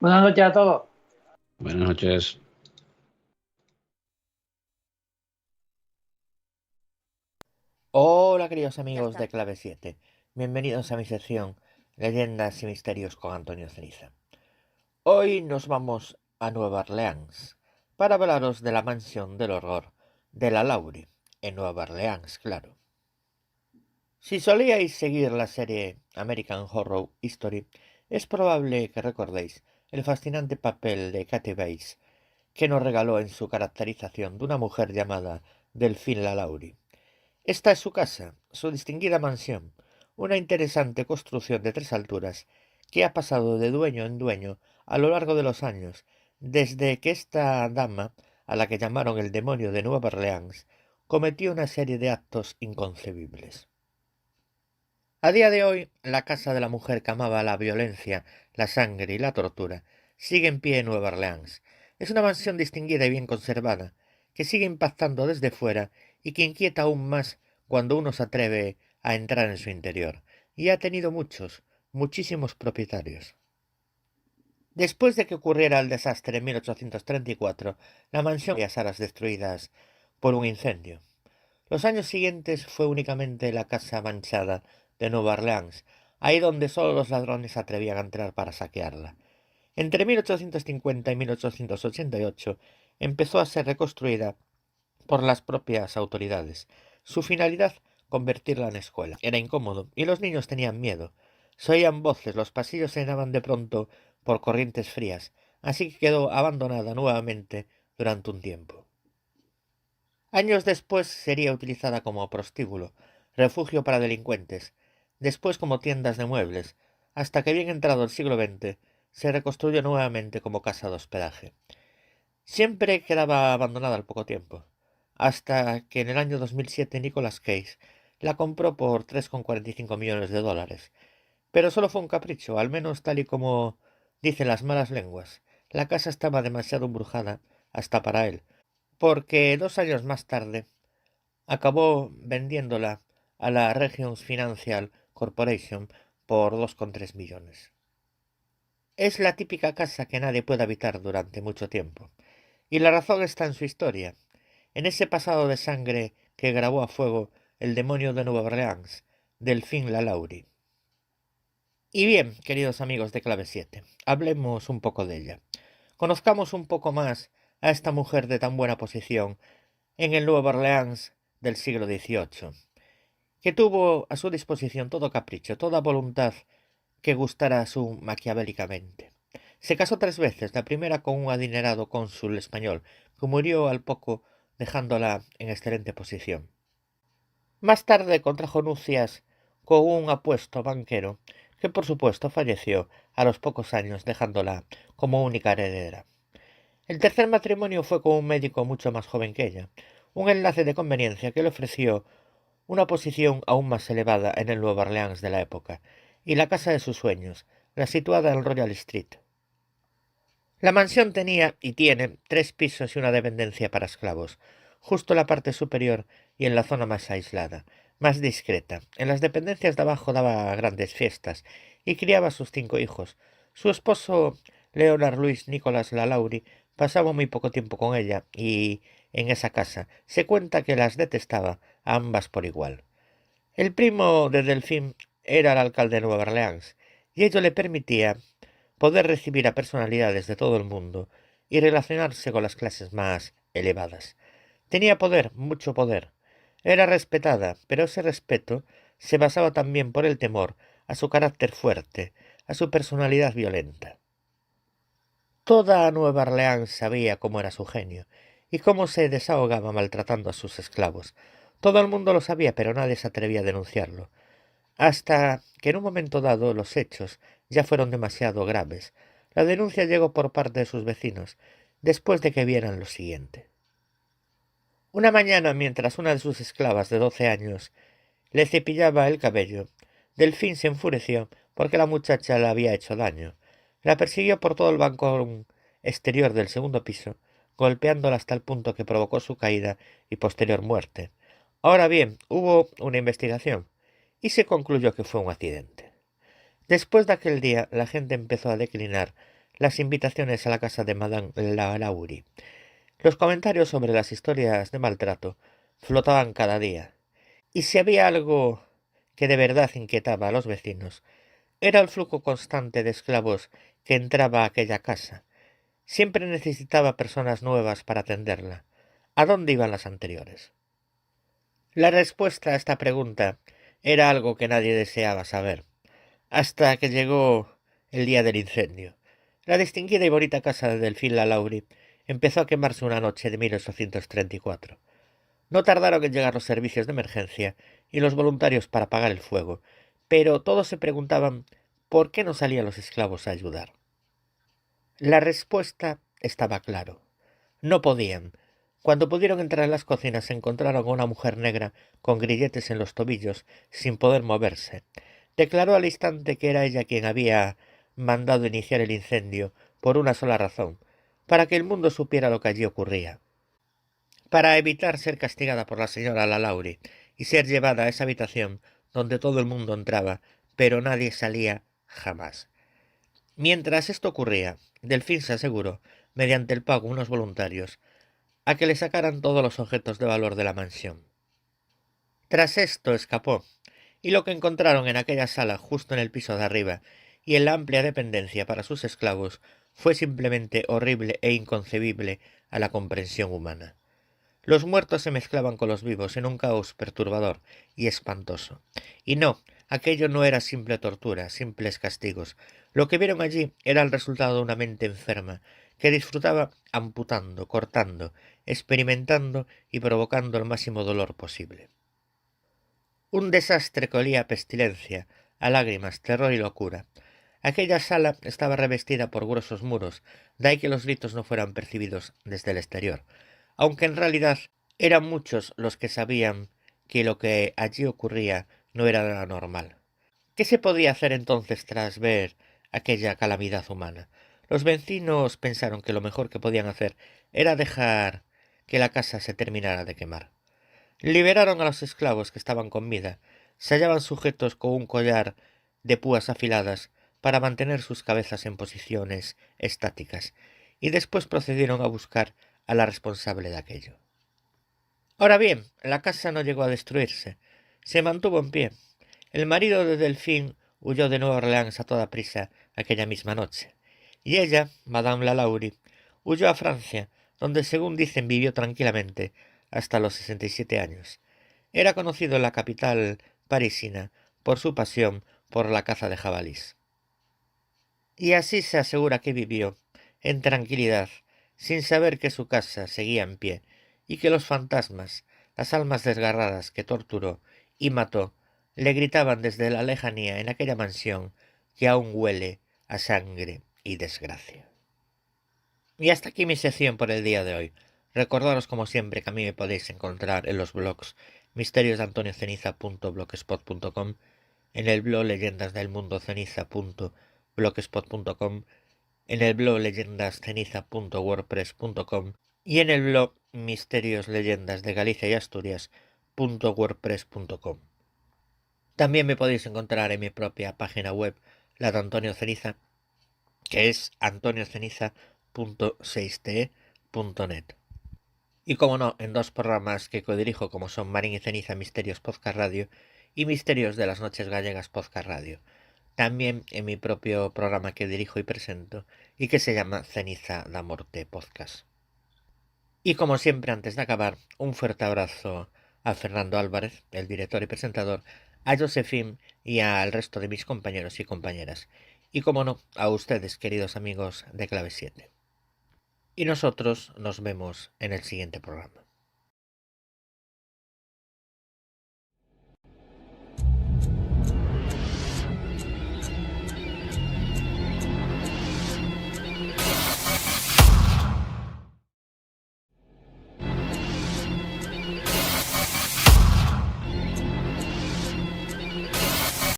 Buenas noches a todos. Buenas noches. Hola queridos amigos de Clave 7, bienvenidos a mi sección Leyendas y Misterios con Antonio Ceniza. Hoy nos vamos a Nueva Orleans para hablaros de la mansión del horror de la Laurie, en Nueva Orleans, claro. Si solíais seguir la serie American Horror Story, es probable que recordéis el fascinante papel de Kathy Bates que nos regaló en su caracterización de una mujer llamada Delphine LaLaurie. Esta es su casa, su distinguida mansión, una interesante construcción de 3 alturas que ha pasado de dueño en dueño a lo largo de los años, desde que esta dama, a la que llamaron el demonio de Nueva Orleans, cometió una serie de actos inconcebibles. A día de hoy, la casa de la mujer que amaba la violencia, la sangre y la tortura sigue en pie en Nueva Orleans. Es una mansión distinguida y bien conservada, que sigue impactando desde fuera y que inquieta aún más cuando uno se atreve a entrar en su interior. Y ha tenido muchísimos propietarios. Después de que ocurriera el desastre en 1834, la mansión tenía salas destruidas por un incendio. Los años siguientes fue únicamente la casa manchada de Nueva Orleans, ahí donde solo los ladrones se atrevían a entrar para saquearla. Entre 1850 y 1888 empezó a ser reconstruida por las propias autoridades. Su finalidad, convertirla en escuela. Era incómodo y los niños tenían miedo. Se oían voces, los pasillos se llenaban de pronto por corrientes frías, así que quedó abandonada nuevamente durante un tiempo. Años después sería utilizada como prostíbulo, refugio para delincuentes, después como tiendas de muebles, hasta que bien entrado el siglo XX se reconstruyó nuevamente como casa de hospedaje. Siempre quedaba abandonada al poco tiempo, hasta que en el año 2007 Nicolas Cage la compró por 3,45 millones de dólares. Pero solo fue un capricho, al menos tal y como dicen las malas lenguas. La casa estaba demasiado embrujada hasta para él, porque 2 años más tarde acabó vendiéndola a la Regions Financial Corporation por 2,3 millones. Es la típica casa que nadie puede habitar durante mucho tiempo. Y la razón está en su historia, en ese pasado de sangre que grabó a fuego el demonio de Nueva Orleans, Delphine LaLaurie. Y bien, queridos amigos de Clave 7, hablemos un poco de ella. Conozcamos un poco más a esta mujer de tan buena posición en el Nueva Orleans del siglo XVIII, que tuvo a su disposición todo capricho, toda voluntad que gustara a su maquiavélicamente. Se casó 3 veces, la primera con un adinerado cónsul español, que murió al poco dejándola en excelente posición. Más tarde contrajo nupcias con un apuesto banquero, que por supuesto falleció a los pocos años dejándola como única heredera. El tercer matrimonio fue con un médico mucho más joven que ella, un enlace de conveniencia que le ofreció una posición aún más elevada en el Nueva Orleans de la época, y la casa de sus sueños, la situada en Royal Street. La mansión tenía y tiene 3 pisos y una dependencia para esclavos, justo en la parte superior y en la zona más aislada, más discreta. En las dependencias de abajo daba grandes fiestas y criaba a sus 5 hijos. Su esposo, Leonard Louis Nicholas LaLaurie, pasaba muy poco tiempo con ella y en esa casa se cuenta que las detestaba a ambas por igual. El primo de Delfín era el alcalde de Nueva Orleans, y ello le permitía poder recibir a personalidades de todo el mundo y relacionarse con las clases más elevadas. Tenía poder, mucho poder. Era respetada, pero ese respeto se basaba también por el temor a su carácter fuerte, a su personalidad violenta. Toda Nueva Orleans sabía cómo era su genio y cómo se desahogaba maltratando a sus esclavos. Todo el mundo lo sabía, pero nadie se atrevía a denunciarlo, hasta que en un momento dado los hechos ya fueron demasiado graves. La denuncia llegó por parte de sus vecinos, después de que vieran lo siguiente. Una mañana, mientras una de sus esclavas de 12 años le cepillaba el cabello, Delfín se enfureció porque la muchacha le había hecho daño. La persiguió por todo el balcón exterior del segundo piso, golpeándola hasta el punto que provocó su caída y posterior muerte. Ahora bien, hubo una investigación y se concluyó que fue un accidente. Después de aquel día, la gente empezó a declinar las invitaciones a la casa de Madame Lalaurie. Los comentarios sobre las historias de maltrato flotaban cada día, y si había algo que de verdad inquietaba a los vecinos, era el flujo constante de esclavos que entraba a aquella casa. Siempre necesitaba personas nuevas para atenderla. ¿A dónde iban las anteriores? La respuesta a esta pregunta era algo que nadie deseaba saber, hasta que llegó el día del incendio. La distinguida y bonita casa de Delphine Lalaurie empezó a quemarse una noche de 1834. No tardaron en llegar los servicios de emergencia y los voluntarios para apagar el fuego, pero todos se preguntaban por qué no salían los esclavos a ayudar. La respuesta estaba claro. No podían. Cuando pudieron entrar en las cocinas se encontraron a una mujer negra con grilletes en los tobillos, sin poder moverse. Declaró al instante que era ella quien había mandado iniciar el incendio por una sola razón, para que el mundo supiera lo que allí ocurría. Para evitar ser castigada por la señora Lalaurie y ser llevada a esa habitación donde todo el mundo entraba, pero nadie salía jamás. Mientras esto ocurría, Delphine se aseguró, mediante el pago a unos voluntarios, a que le sacaran todos los objetos de valor de la mansión. Tras esto escapó, y lo que encontraron en aquella sala justo en el piso de arriba y en la amplia dependencia para sus esclavos fue simplemente horrible e inconcebible a la comprensión humana. Los muertos se mezclaban con los vivos en un caos perturbador y espantoso. Y no, aquello no era simple tortura, simples castigos. Lo que vieron allí era el resultado de una mente enferma, que disfrutaba amputando, cortando, experimentando y provocando el máximo dolor posible. Un desastre que olía a pestilencia, a lágrimas, terror y locura. Aquella sala estaba revestida por gruesos muros, de ahí que los gritos no fueran percibidos desde el exterior, aunque en realidad eran muchos los que sabían que lo que allí ocurría no era nada normal. ¿Qué se podía hacer entonces tras ver aquella calamidad humana? Los vecinos pensaron que lo mejor que podían hacer era dejar que la casa se terminara de quemar. Liberaron a los esclavos que estaban con vida. Se hallaban sujetos con un collar de púas afiladas para mantener sus cabezas en posiciones estáticas, y después procedieron a buscar a la responsable de aquello. Ahora bien, la casa no llegó a destruirse, se mantuvo en pie. El marido de Delphine huyó de Nueva Orleans a toda prisa aquella misma noche, y ella, Madame Lalaurie, huyó a Francia, donde según dicen vivió tranquilamente hasta los 67 años. Era conocido en la capital parisina por su pasión por la caza de jabalís. Y así se asegura que vivió, en tranquilidad, sin saber que su casa seguía en pie, y que los fantasmas, las almas desgarradas que torturó y mató, le gritaban desde la lejanía en aquella mansión que aún huele a sangre y desgracia. Y hasta aquí mi sección por el día de hoy. Recordaros como siempre que a mí me podéis encontrar en los blogs misteriosdeantonioceniza.blogspot.com, en el blog leyendasdelmundoceniza.blogspot.com, en el blog leyendasceniza.wordpress.com y en el blog Misterios Leyendas de Galicia y Asturias.wordpress.com. También me podéis encontrar en mi propia página web, la de Antonio Ceniza, que es antonioceniza.6te.net. Y como no, en dos programas que codirijo como son Marín y Ceniza Misterios Podcast Radio y Misterios de las Noches Gallegas Podcast Radio. También en mi propio programa que dirijo y presento y que se llama Ceniza da Morte Podcast. Y como siempre, antes de acabar, un fuerte abrazo a Fernando Álvarez, el director y presentador, a Josephine y al resto de mis compañeros y compañeras. Y como no, a ustedes, queridos amigos de Clave 7. Y nosotros nos vemos en el siguiente programa.